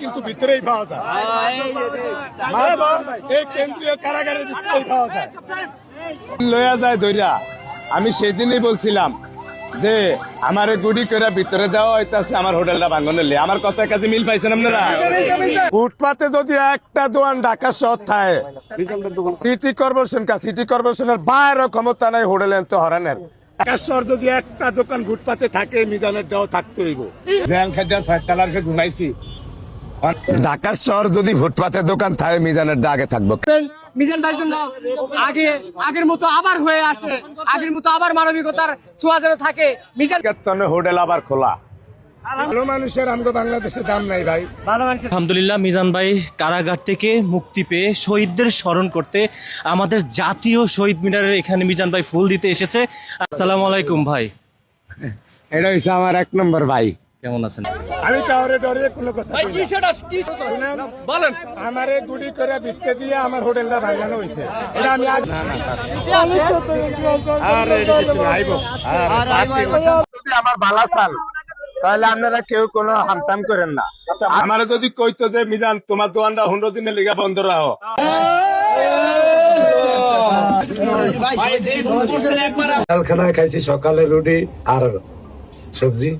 কিন্তু ভিতরেই পাওয়া যায়, এই কেন্দ্রীয় কারাগারের ভিতরেই পাওয়া যায়, লয়া যায় দইরা। আমি সেদিনই বলছিলাম যে আমার গুড়ি করে ভিতরে দেওয়া হইতাছে আমার হোটেলটা ভাঙনের লে। আমার কথা কাজে মিল পাইছেন আপনারা? ফুটপাতে যদি একটা দোকান ঢাকা শহর থাকে, সিটি কর্পোরেশনের বাইরে ক্ষমতা নাই হোটেল এনতে হরানের। ঢাকা শহর যদি একটা দোকান ফুটপাতে থাকে, মিজানের দেওয়া থাকতে হইব। জেল খেজা সাইটালার ঘুমাইছি। ঢাকা শহর যদি ফুটপাতে দোকান থাকে, মিজানের আগে থাকবো। মিজান ভাইয়ের জন্য আগের মতো আবার হয়ে আসে, আগের মতো আবার মানবিকতার ছোঁয়া যেন থাকে। মিজান হোটেল আবার খোলা। ভালো মানুষের আমাদের বাংলাদেশে দাম নাই ভাই। আলহামদুলিল্লাহ, মিজান ভাই কারাগার থেকে মুক্তি পেয়ে শহীদদের স্মরণ করতে আমাদের জাতীয় শহীদ মিনারের এখানে মিজান ভাই ফুল দিতে এসেছে। আসসালামু আলাইকুম ভাই। এটা হচ্ছে আমার 1 নম্বর ভাই। কেমন আছেন? আমি কাউরে ডরে কোনো কথা বলেন, আমারে গুড়ি করে ভিত্তে দিয়ে আমার হোটেলটা ভাঙানো হয়েছে। এটা আমি আজ যদি আমার বালা চাল, তাহলে আপনারা কেউ কোনো হামতাম করেন না। আমারে যদি কইতো যে মিজান তোমার দোকানটা 15 দিনের লিগা বন্ধ রাখো, খানায় খাইছি সকালে রুটি আর সবজি,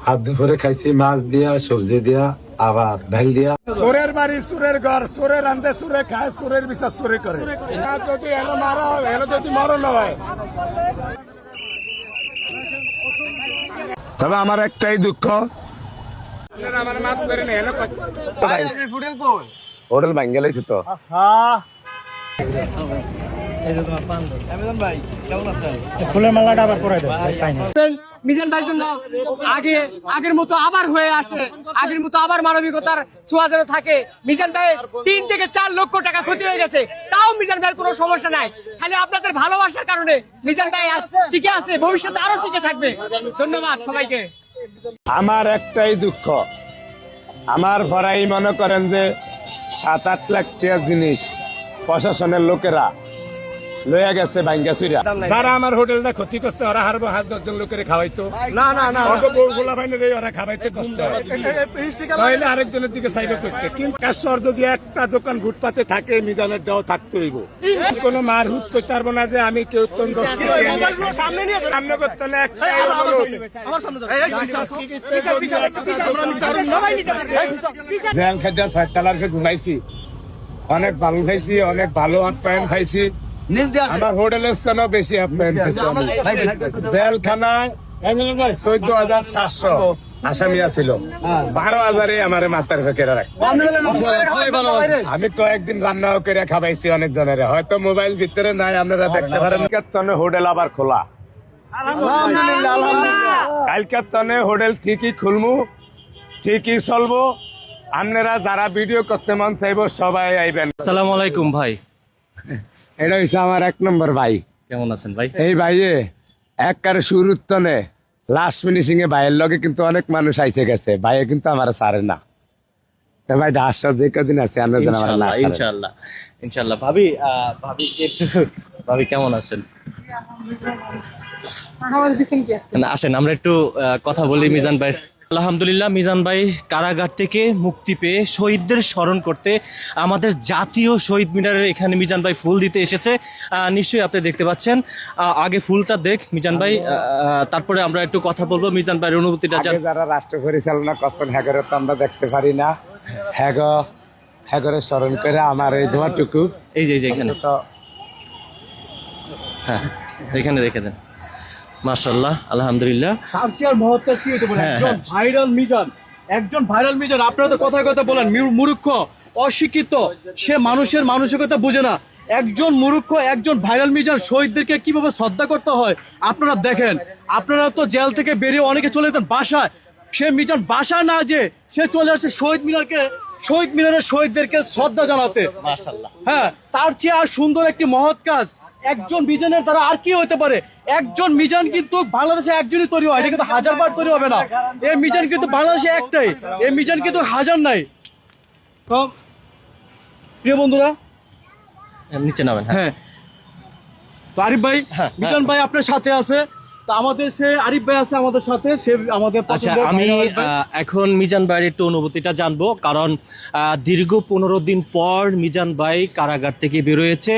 আর দুপুরে খাইছি মাছ দিয়া, সবজি দিয়া, আবার ডাল দিয়া। চোরের বাড়ি চোরের ঘর, চোরের রান্ধে চোরে খায়, চোরের বিচার চোরে করে। যদি এলো মারা হয়, এলো যদি মরণ হয়। তবে আমার একটাই দুঃখ, আমার মাফ করে নেই। হোটেল ভাঙ্গে গেলেছি তো। মিজান ভাইয়ের জন্য আগের মতো আবার হয়ে আসে, আগের মতো আবার মানবিকতার ছোঁয়া যেন থাকে। মিজান ভাইয়ের 3 থেকে 4 লক্ষ টাকা ক্ষতি হয়ে গেছে, তাও মিজান ভাইয়ের কোনো সমস্যা নাই। খালি আপনাদের ভালোবাসার কারণে মিজান ভাই টিকে আছে, ভবিষ্যতে আরো টিকে থাকবে। ধন্যবাদ সবাইকে। আমার একটাই দুঃখ, আমার ভরাই মনে করেন যে 7-8 লাখ টাকা জিনিস প্রশাসনের লোকেরা লইয়া গেছে ভাঙ্গা চুরা। যারা আমার হোটেলটা ক্ষতি করছে, ওরা হারবো 10-10 লোকের খাওয়াইতো না। গোলা ভাইনের ওরা খাওয়াইতে কষ্ট হয়, তাহলে আরেকজনের দিকে চাইবে করতে। কিন্তু শহর যদি একটা দোকান ফুটপাতে থাকে, মিজানের দেওয়া থাকতে হইব। কোনো মারহুত করতে পারবো না যে আমি কেউ সামনে করতে হলে জেল খেজা সাইটালার ঘুমাইছি, অনেক ভালো খাইছি, অনেক ভালো আপ্যায়ন খাইছি। আমার হোটেলের স্থানও বেশি আপ্যায়ন খাইছি। জেলখানায় 14,700 আসামি আছিল, 12,000 আমার মাথার ফেকেরা রাখছে। আমি কয়েকদিন রান্নাও করে খাবাইছি অনেক জনের, হয়তো মোবাইল ভিতরে নাই, আপনারা দেখতে পারেন। হোটেল আবার খোলা, কালকের তনে হোটেল ঠিকই খুলমু, ঠিকই চলবো। আপনারা যারা ভিডিও করতে মন চাইবো সবাই আইবেন। আসসালামু আলাইকুম ভাই। এটা হচ্ছে আমার 1 নম্বর ভাই। কেমন আছেন ভাই? এই ভাইয়ে একবারে শুরুর তনে লাস্ট ফিনিশিং এ ভাইয়ের লগে কিন্তু অনেক মানুষ আইসে গেছে, ভাইয়ে কিন্তু আমার সারে না। ভাই ডাস যে কদিন আছে ইনশাআল্লাহ ইনশাআল্লাহ। ভাবি ভাবি কেমন আছেন? আসেন আমরা একটু কথা বলি মিজান ভাই। আলহামদুলিল্লাহ, মিজান ভাই কারাগার থেকে মুক্তি পেয়ে শহীদদের স্মরণ করতে আমাদের জাতীয় শহীদ মিনারের এখানে মিজান ভাই ফুল দিতে এসেছে। নিশ্চয়ই আপনি দেখতে পাচ্ছেন। আগে ফুলটা দেখ মিজান ভাই, তারপরে আমরা একটু কথা বলবো মিজান ভাইয়ের অনুভূতিটা। যারা রাষ্ট্র পরিচালনা করছেন হ্যাগরে তো আমরা দেখতে পারি না, হ্যাগরে স্মরণ করে আমার এই ধোয়াটুকু এই যে এখানে, হ্যাঁ এখানে রেখে দেন। মাশাআল্লাহ, আলহামদুলিল্লাহ। একজন ভাইরাল মিজান, আপনারা তো কথায় কথা বলেন মূর্খ, অশিক্ষিত, সে মানুষের মানসিকতা বুঝে না। একজন মূর্খ, একজন ভাইরাল মিজান শহীদদেরকে কিভাবে শ্রদ্ধা করতে হয় আপনারা দেখেন। আপনারা তো জেল থেকে বেরিয়ে অনেকে চলে যেতেন বাসায়, সে মিজান বাসায় না যে সে চলে আসছে শহীদ মিনারের শহীদদেরকে শ্রদ্ধা জানাতে। মাশাআল্লাহ। হ্যাঁ, তার চেয়ে আর সুন্দর একটি মহৎ কাজ একজন মিজানের দ্বারা আর কি হতে পারে? একজন মিজান কিন্তু বাংলাদেশে একজনই তৈরি হয়, এটা কিন্তু 1000 বার তৈরি হবে না। এই মিজান কিন্তু বাংলাদেশে একটাই, এই মিজান কিন্তু 1000 নাই। তো প্রিয় বন্ধুরা নিচে নামেন। হ্যাঁ, তো আরিফ ভাই, মিজান ভাই আপনার সাথে আছে, তো আমাদের সে আরিফ ভাই আছে আমাদের সাথে, সে আমাদের আচ্ছা, পছন্দের আমি viral ভাই। এখন মিজান ভাইয়ের একটু অনুভূতিটা জানবো, কারণ দীর্ঘ 15 দিন পর মিজান ভাই কারাগার থেকে বেরোয়েছে।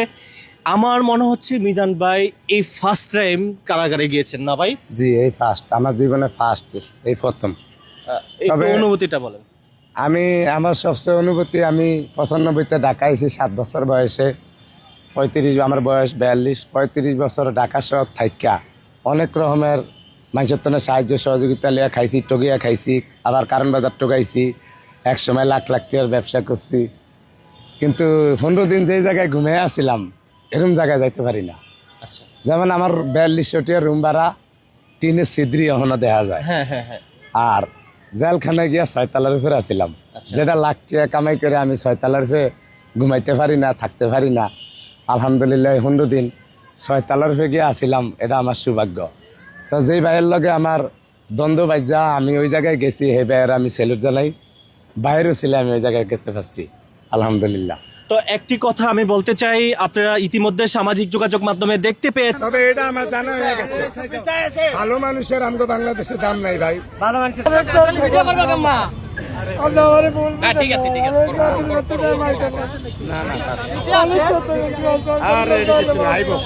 আমার মনে হচ্ছে মিজান ভাই এই ফার্স্ট টাইম কারাগারে গিয়েছেন না ভাই? জি, এই ফার্স্ট আমার জীবনে ফার্স্ট, এই প্রথম। একটু তবে- অনুভূতিটা বলেন। আমার সবচেয়ে অনুভূতি, আমি 95-তে ঢাকা এসে 7 বছর বয়সে, 35 আমার বয়স 42, 35 বছর ঢাকা শহর থাইকা অনেক রকমের মানুষের তো সাহায্য সহযোগিতা লিয়া খাইছি, টগিয়া খাইছি, আবার কারণ বাজার টোকাইছি, এক সময় লাখ লাখ টাকার ব্যবসা করছি। কিন্তু 15 দিন যেই জায়গায় ঘুমিয়ে আসছিলাম এরকম জায়গায় যাইতে পারি না। আচ্ছা, যেমন আমার 4200 টাকা রুম ভাড়া, টিনের ছিদ্রি এখনো দেখা যায়। হ্যাঁ হ্যাঁ হ্যাঁ। আর জেলখানায় গিয়া 6 তলার উপরে আসছিলাম, আচ্ছা। যেটা লাখ টাকা কামাই করে আমি 6 তলার উপরে ঘুমাইতে পারি না, থাকতে পারি না। আলহামদুলিল্লাহ 15 দিন 6 তলার উপরে গিয়ে আসছিলাম, এটা আমার সৌভাগ্য। তো যেই ভাইয়ের লগে আমার দ্বন্দ্ব বাইজা আমি ওই জায়গায় গেছি, হে ভাইয়ের আমি সেলুট জানাই। বাইরেও ছিল, আমি ওই জায়গায় যেতে পারছি আলহামদুলিল্লাহ। তো একটি কথা আমি বলতে চাই, আপনারা ইতিমধ্যে সামাজিক যোগাযোগ মাধ্যমে দেখতে পেয়ে তবে এটা আমার জানা হয়ে গেছে, ভালো মানুষের আমগো বাংলাদেশে দাম নাই ভাই। ভালো মানুষের ভিডিও করবে কেমন? আরে এটা কিছু না, আইবো।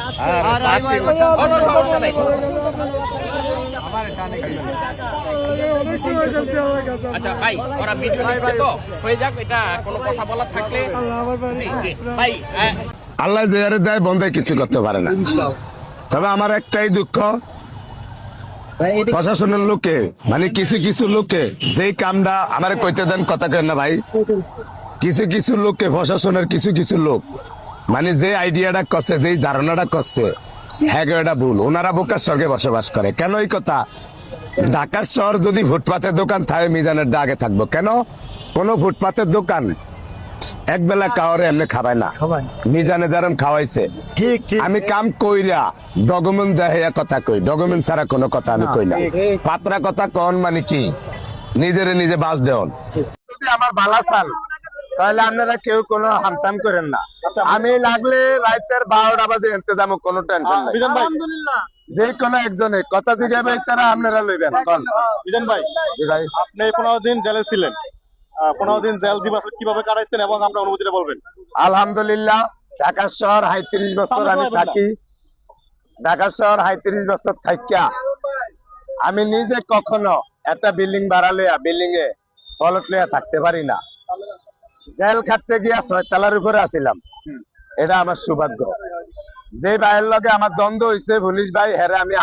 আচ্ছা ভাই, ওরা ভিডিও দিচ্ছে তো, হয়ে যাক, এটা কোনো কথা বলার থাকলে জি, জি। ভাই আল্লাহ যে দেয় বন্ধে কিছু করতে পারে না। তবে আমার একটাই দুঃখ, প্রশাসনের লোকে মানে কিছু কিছু লোকে যেই কামটা আমার কইতে দেন, কথা কেন না ভাই, কিছু কিছু লোককে, প্রশাসনের কিছু কিছু লোক মানে যে আইডিয়াটা করছে, যেই ধারণাটা করছে, হ্যাঁ এটা ভুল। ওনারা বোকার স্বর্গে বসবাস করে। কেন এই কথা? ঢাকার শহর যদি ফুটপাতের দোকান থাকে, মিজানের ডাকে থাকবো কেন? কোন ফুটপাতের দোকান একবেলা কাউরে এমনি খাবায় না, মিজানে যেরকম খাওয়াইছে। ঠিক আমি কাম কইরা ডকুমেন্ট দেখাইয়া কথা কই, ডকুমেন্ট ছাড়া কোনো কথা আমি কই না। পাতরা কথা কন মানে কি, নিজেরে নিজে বাস দেন। যদি আমার ভালো চান তাহলে আপনারা কেউ কোনো হামতাম করেন না। আমি লাগলে রাইতের 12টা বাজে ইন্তজাম, কোনো টেনশন নাই। মিজান ভাই, যে কোনো একজনে কথা জিগাবে, তারা আপনারা লইবেন। মিজান ভাই, জি ভাই। আপনি 15 দিন জেলে ছিলেন, 15 দিন জেল দিবস কিভাবে কাটাইছেন এবং আপনার অনুভূতিটা বলবেন। আলহামদুলিল্লাহ, ঢাকা শহর 37 বছর আমি থাকি। ঢাকা শহর 37 বছর থাকিয়া আমি নিজে কখনো একটা বিল্ডিং ভাড়া লইয়া, বিল্ডিং এ ফলক লইয়া থাকতে পারি না। জেল খাটতে গিয়া 6 তলার উপরে আছিলাম, এটা আমার সৌভাগ্য। যে ভাইয়ের লগে আমার দ্বন্দ্ব হয়েছে, পুলিশ ভাই, হেরে আমি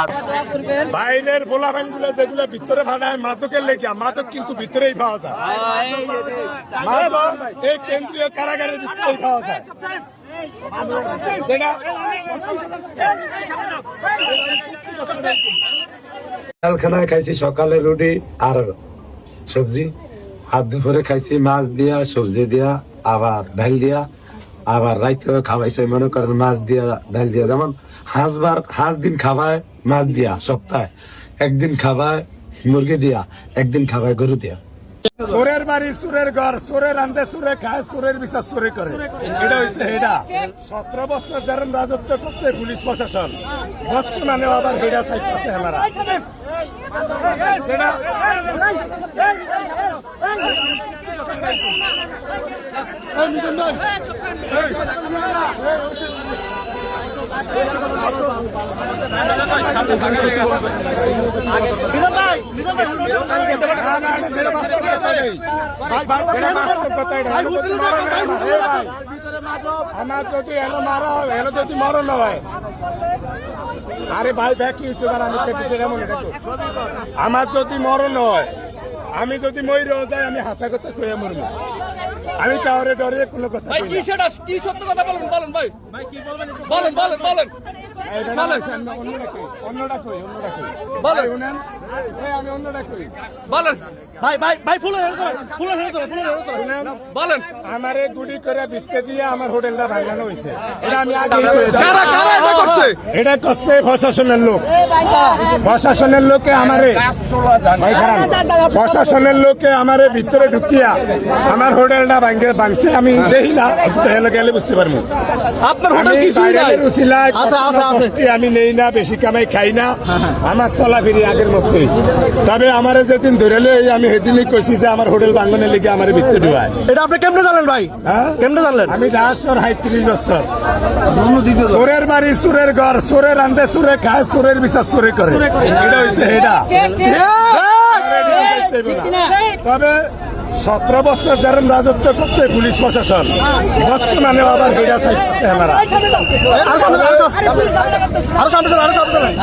বাইরের পোলাপান গুলো যেগুলো ভিতরে ভাড়ায় মাদকের লেগে, মাদক কিন্তু ভিতরেই পাওয়া যায়। মাদক এই কেন্দ্রীয় কারাগারের ভিতরেই পাওয়া যায়। জেলখানায় খাইছি সকালে রুটি আর সবজি, আর দুপুরে খাইছি মাছ দিয়া, সবজি দিয়া, আবার ডাল দিয়া, আবার রাইতে খাওয়াইছে মনে করেন মাছ দিয়া, ডাল দিয়া। যেমন হাঁস দিন খাবায় মাছ দিয়া, সপ্তাহে একদিন খাবায় মুরগি দিয়া, একদিন খাবায় গরু দিয়া। চোরের বাড়ি, চোরের ঘর, চোরের আন্দে চোরে খায়, চোরের বিচার চোরে করে, এটা হচ্ছে হেডা। 17 বছর যেরকম রাজত্ব করছে পুলিশ প্রশাসন, বর্তমানে আবার হেডা চাইতেছে আমরা। আমার যদি এলো মারা হয়, এলো যদি মরণ হয়, আরে ভাই ব্যাক ইউটিউবার, আমি আমার যদি মরণ হয়, আমি যদি মরে যাই, আমি হাসা কথা কয়ে মরবো। আমি কাউরে ডরে কোনো কথা কই না। কি সত্য কথা বলেন, বলেন ভাই, বলেন বলেন বলেন। অন্যটা কই, বলেন। শুনেন, আমি অন্যটা কই, বলেন ভাই ভাই ভাই, ফুল হয়ে যাবে, ফুল হয়ে যাবে, ফুল হয়ে যাবে। শুনেন, বলেন। আমারে গুড়ি করে ভিত্তে দিয়ে আমার হোটেলটা ভাঙানো হয়েছে। এটা আমি আগে কারা কারা এটা করছে? এটা করছে প্রশাসনের লোক। প্রশাসনের লোকে আমারে ভাই খারাপ। প্রশাসনের লোকে আমার ভিতরে ঢুকিয়া আমার হোটেলটা ভাঙছে আমি দেখি না গেলে বুঝতে পারবো আপনার হোটেল আমি কিছুই নাই বাইরের উছিলায় আছে, আছে, আছে। কষ্টে আমি নেই না, বেশি কামাই খাই না, আমার চলাফেরি আগের মতোই। তবে আমার যেদিন ধরে লই আমি সেদিনই কইছি যে আমার হোটেল ভাঙনের লিগে আমার ভিতরে ঢুকায়। এটা আপনি কেমনে জানলেন ভাই? হ্যাঁ? কেমনে জানলেন? আমি রাজশোর ৩৭ বছর। চোরের বাড়ি চোরের ঘর, চোরের রান্ধে চোরে খায়, চোরের বিচার চোরে করে, এটা হচ্ছে এটা। তবে 17 বছর যেরকম রাজত্ব করছে পুলিশ প্রশাসন, বর্তমানে আবার হেডা চাইতেছে আমরা। আরো সামনে চলেন, আরো সামনে চলেন।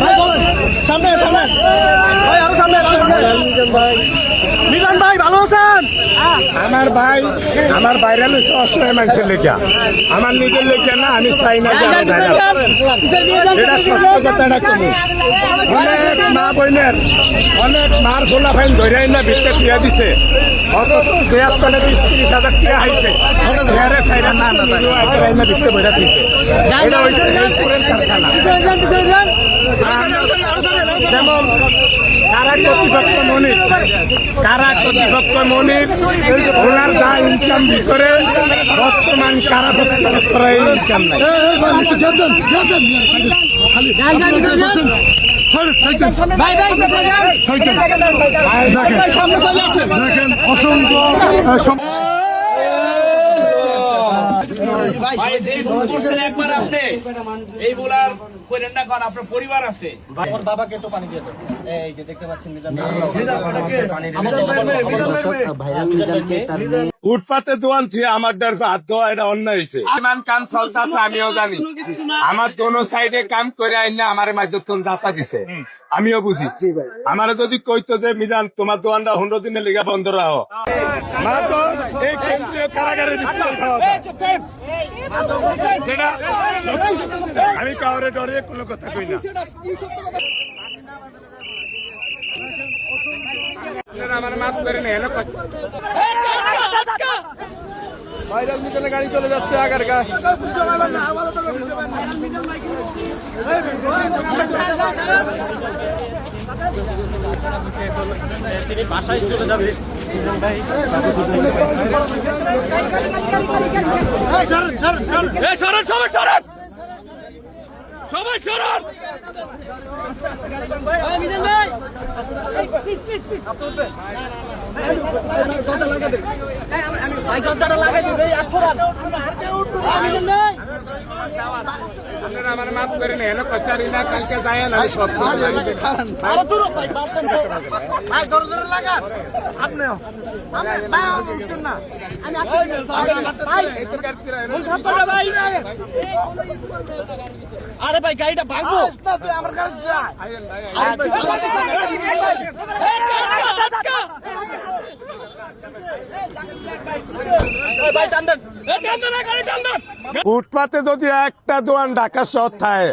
ভাই বলেন, সামনে সামনে ভাই, আরো সামনে। মিজান ভাই ভালো আছেন? আমার ভাইরাল হচ্ছে অসহায় মানুষের লেখা, আমার নিজের লেখা না। আমি চাই না যে আমার ভাইরাল, এটা সত্য কথাটা কমু। অনেক মা বোনের অনেক মার খোলা ফাইন ধরে না ভিতরে ফিয়া দিছে, অথচ 30,000 টাকা হাইছে ভিতরে বইরা দিছে। এটা হচ্ছে এই চোরের কারখানা। যেমন কারা কর্তৃপক্ষ মনির ওনার যা ইনকাম ভিতরে বর্তমান কারা কর্তৃপক্ষের ইনকাম নাই। দেখেন অসংখ্য একবার আপনি এই বলার করেনটা কারণ আপনার পরিবার আছে। ওর বাবাকে একটু পানি দিয়ে দাও। এই যে দেখতে পাচ্ছেন মিজান ফুটপাতে দোয়ান থুয়ে আমার ডরপে হাত ধোয়া, এটা অন্যায় হয়েছে। ইমান কাম চলতেছে আমিও জানি, আমার দোনো সাইডে কাম করে আইনা আমার মাঝে যাতা দিছে, আমিও বুঝি। আমার যদি কইতো যে মিজান তোমার দোয়ানটা 15 দিনের লিগা বন্ধ রাখো, মানে তো এই কেন্দ্রীয় কারাগারের ভিতরে খাওয়া যায়। যেটা আমি কাউরে ডরে কোনো কথা কই না। আমার মাফ করে নেই, ভাইরাল মিজানে গাড়ি চলে যাচ্ছে আগারগা। তিনি বাসায় চলে যাবে। সরণ সবাই সরণ, সবাই সরণ। মিজান ভাই আমার মাফ করে নেই, কচারি না কালকে যায় না সব আরে ভাই গাড়িটা ভাঙবো। ফুটপাতে যদি একটা দোকান ঢাকা শহর থাকে,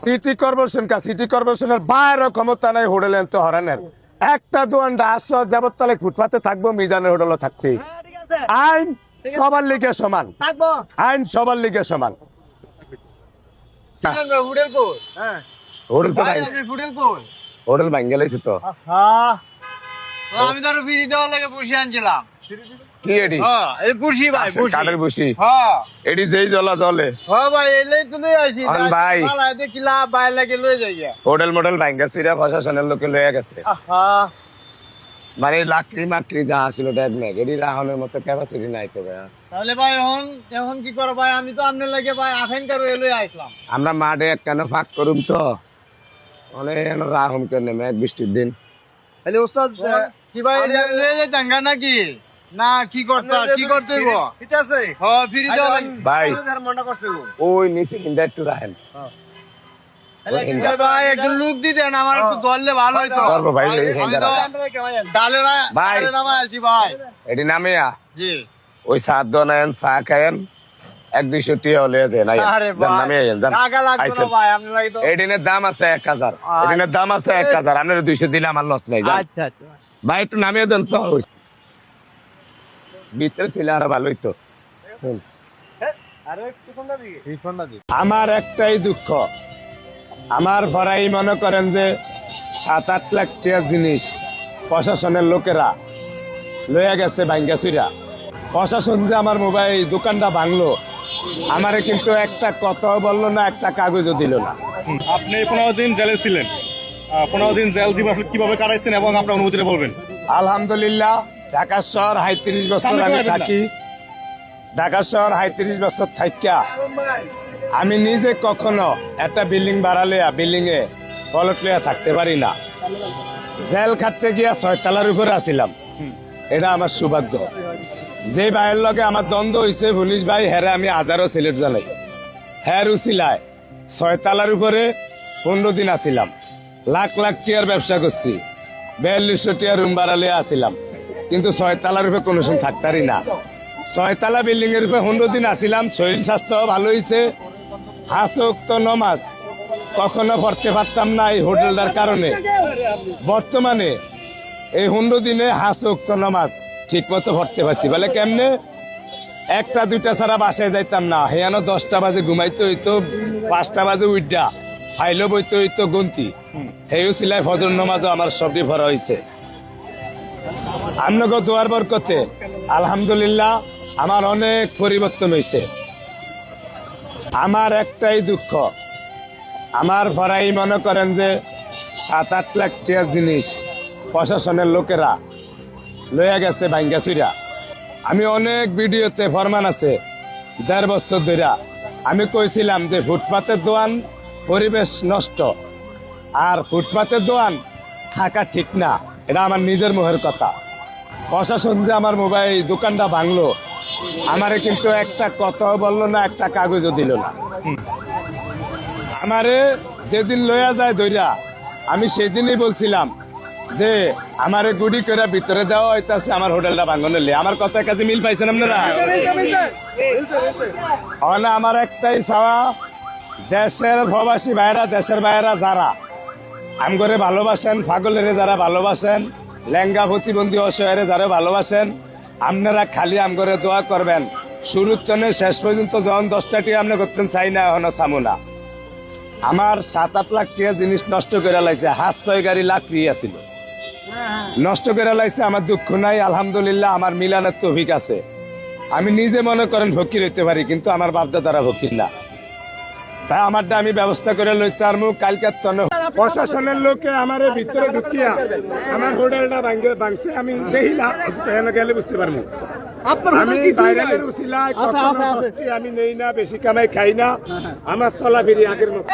সিটি কর্পোরেশনের বাইরে ক্ষমতা নাই হোটেল এনতে হরানের। একটা দোকান ঢাকা শহর যাবত তাহলে ফুটপাতে থাকবো, মিজানের হোটেলও থাকতে। আইন সবার লিগে সমান, আইন সবার লিগে সমান। হোটেল ভাঙ্গে লাইছে তো, আমি তো আরো ফিরি দেওয়ার লাগে বসে আনছিলাম। কি এডি এই বুঝি ভাই, বুঝি। কাঠের বসি হ্যাঁ এডি যেই জলা জলে ভাই, এলেই তো লই আইছি ভাই। দেখিলা বাইরে লাগে লই যাই। হোটেল মোটেল ভাঙ্গা সিরা প্রশাসনের লোকে লয়ে গেছে, মানে লাকড়ি মাকড়ি যা ছিল ডেড ম্যাগ এডি রাহনের মতো ক্যাপাসিটি নাই তো ভাই। তাহলে ভাই এখন কি করো ভাই? আমি তো আপনার লাগে ভাই আফেনকার লই আইছিলাম। আমরা মাঠে একখানে ফাঁক করুম তো অনেক রাহম কেন ম্যাগ বৃষ্টির দিন। তাহলে ওস্তাদ কি ভাই লই যাই টাঙ্গা নাকি না কি করতে হইব? ঠিক আছে, হ্যাঁ ফিরি দেওয়া ভাই মনটা কষ্ট হইব। ওই নিচে কিন্তু একটু রাখেন ভাই একজন লোক দিতেন, আমার একটু দললে ভালো হইতো। করবো ভাই, আমি তো ডালেরা ভাই। নামা আছি ভাই। এটি নামে জি ওই সাত দোনেন চা খায়েন 100-200 টিয়া হলে দেন আরে ভাই নামে টাকা লাগবে না ভাই, আপনি লাগি তো। এদিনের দাম আছে 1000, এদিনের দাম আছে 1000, আপনার 200 দিলে আমার লস নাই। আচ্ছা আচ্ছা ভাই একটু নামিয়ে দেন তো, ভিতরে ছিল আর ভালোই তো। আমার একটাই দুঃখ, আমার ভরাই মনে করেন যে 7-8 লাখ টাকার জিনিস প্রশাসনের লোকেরা লইয়া গেছে ভাঙ্গা চুরা। প্রশাসন যে আমার মোবাইল দোকানটা ভাঙলো, আমারে কিন্তু একটা কথাও বললো না, একটা কাগজও দিল না। আপনি 15 দিন জেলে ছিলেন, 15 দিন জেল জীবন আসলে কিভাবে কাটাইছেন এবং আপনার অনুভূতিটা বলবেন। আলহামদুলিল্লাহ, ঢাকা শহর ৩৫ বছর আমি থাকি। ঢাকা শহর ৩৫ বছর থাকিয়া আমি নিজে কখনো একটা বিল্ডিং বাড়ালে বিল্ডিং এ পলট লইয়া থাকতে পারি না। জেল খাটতে গিয়া 6 তলার উপরে আছিলাম, এটা আমার সৌভাগ্য। যে ভাইয়ের লগে আমার দ্বন্দ্ব হয়েছে পুলিশ ভাই, হেরে আমি হাজারো সিলেট জানাই। হ্যার উচিলায় 6 তলার উপরে 15 দিন আছিলাম। লাখ লাখ টিয়ার ব্যবসা করছি, 4200 টিয়ার রুম বাড়ালে আছিলাম, কিন্তু 6 তলার উপরে কোনো সময় থাকতারি না। 6 তলা বিল্ডিং এর উপরে 15 দিন আছিলাম। শরীর স্বাস্থ্য ভালো হয়েছে। 5 ওয়াক্ত নামাজ কখনো পড়তে পারতাম না এই হোটেলটার কারণে। বর্তমানে এই 15 দিনে 5 ওয়াক্ত নামাজ ঠিক মতো পড়তে পারছি। বলে কেমনে? 1টা 2টা ছাড়া বাসায় যাইতাম না। হেয়ানো 10টা বাজে ঘুমাইতে হইতো, 5টা বাজে উঠা ফাইলও বইতে হইতো গন্তি। হেউ সিলাই ফজর নামাজও আমার সবই ভরা হয়েছে। আপনাকে দোয়ার বরকতে আলহামদুলিল্লাহ আমার অনেক পরিবর্তন হয়েছে। আমার একটাই দুঃখ, আমার ভরাই মনে করেন যে 7-8 লাখ টাকার জিনিস প্রশাসনের লোকেরা লইয়া গেছে ভাঙ্গা চুরা। আমি অনেক ভিডিওতে ফরমান আছে 1.5 বছর ধরে আমি কইছিলাম যে ফুটপাতের দোকান পরিবেশ নষ্ট, আর ফুটপাতের দোকান থাকা ঠিক না। এটা আমার নিজের মুখের কথা। প্রশাসন যে আমার মোবাইল দোকানটা ভাঙলো, আমারে কিন্তু একটা কথাও বললো না, একটা কাগজও দিল না। আমারে যেদিন লইয়া যায় দইরা, আমি সেদিনই বলছিলাম যে আমারে গুড়ি করে ভিতরে দেওয়া হইতাছে আমার হোটেলটা ভাঙনের লে। আমার কথা কাজে মিল পাইছেন আপনারা? আমার একটাই চাওয়া, দেশের প্রবাসী ভাইরা, দেশের ভাইরা যারা আম করে ভালোবাসেন, পাগলের যারা ভালোবাসেন, লেঙ্গা প্রতিবন্ধী অসহায়ের যারা ভালোবাসেন, আপনারা খালি আম করে দোয়া করবেন। শুরুর তনে শেষ পর্যন্ত যখন 10টা টিয়া আপনি করতেন চাই না, এখনো চামো না। আমার 7-8 লাখ টিয়া জিনিস নষ্ট করে লাইছে। 6 গাড়ি লাকড়ি আছিল, নষ্ট করে লাইছে। আমার দুঃখ নাই, আলহামদুলিল্লাহ আমার মিলানের তৌফিক আছে। আমি নিজে মনে করেন ফকির হইতে পারি, কিন্তু আমার বাপদাদারা ফকির না। তাই আমারটা আমি ব্যবস্থা করে লইতে পারবো। কালকার তনে প্রশাসনের লোকে আমার ভিতরে ঢুকিয়া আমার হোটেলটা ভাঙছে, আমি দেখি না, গেলে বুঝতে পারবো। আমি বাইরের উচিলায় কখনো কষ্টে আমি নেই না, বেশি কামাই খাই না, আমার চলাফেরি আগের মতো।